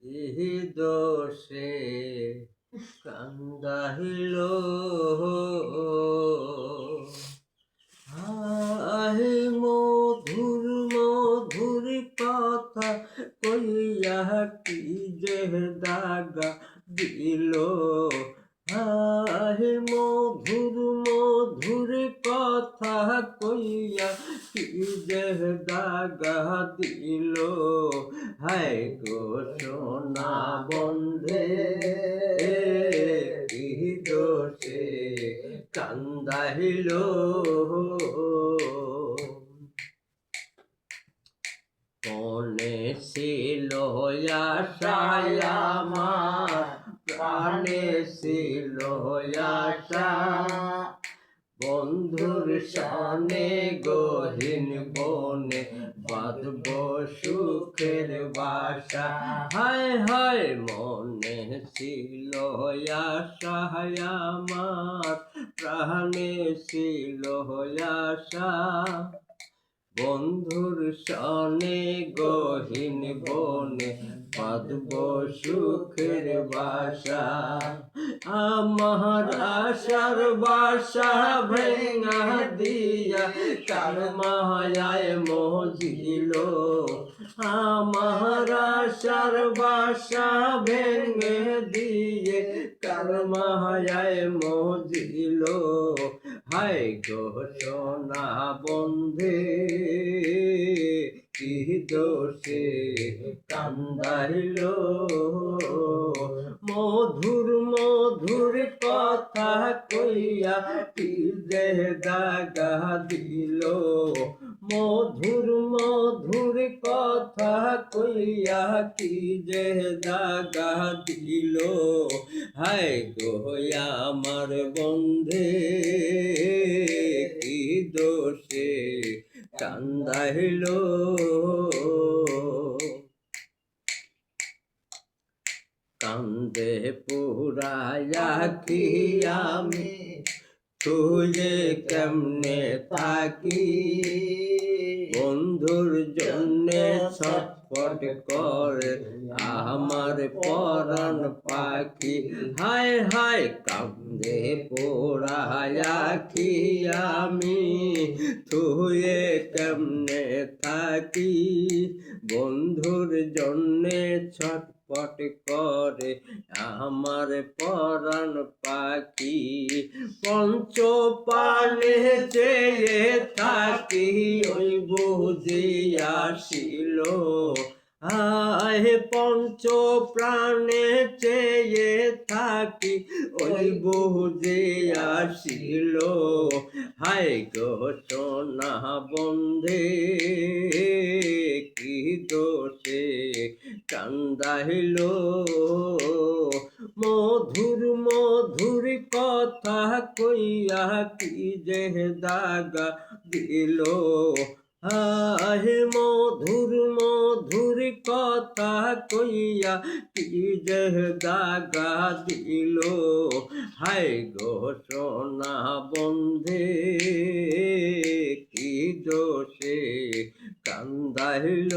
ইহি দোষে কান্দাহিল আহে মধুর মধুর কথা কইয়া কি যে দাগা দিল আহে মধুর মধুর কথা কইয়া কি যে দাগা দিল হায় গো সোনা বন্ধে কি দোষে কান্দাহিল মনে ছিল আশায় আমার প্রাণে ছিল আশা বন্ধুর সনে গহীন বনে বাঁধব সুখের বাসা হায় হায় মনে ছিল আশা আমার প্রাণে ছিল আশা বন্ধুর সনে গহীন বনে বাঁধব সুখের বাসা আমার আশার বাসা ভেঙা দিয়া কার মায়ায় মজিল আমার আশার বাসা ভেঙে দিয়ে কার মায়ায় মজিল হায় গো সোনা বন্ধে কি দোষে কান্দাইল মধুর মধুর কথা কইয়া কি যে দাগা দিল মধুর মধুর কথা কইয়া কি যে দাগা দিল হায় গো আমার বন্ধে কি দোষে কান্দাইল কান্দে পুরায়া কি আমি তুই কেমনে থাকি বন্ধুর জন্যে ছটফট করে আমার পরাণ পাখি হায় হায় কান্দে পোড়ায়া কি আমি তুই কেমনে থাকি বন্ধুর জন্যে ছটফট করে আমার পরাণ পাখি পঞ্চ পানে চেয়ে থাকি ওই বুঝি আসিল আহে পঞ্চ প্রাণে চেয়ে থাকি ওই বুঝি আসিল হায় গো সোনা বন্ধে কি দোষে কান্দাইল মধুর মধুর কথা কইয়া কি যে দাগা দিল আহে মধুর মধুর কথা কইয়া কি যে দাগা দিল হায় গো সোনা বন্ধে কি দোষে কান্দাইল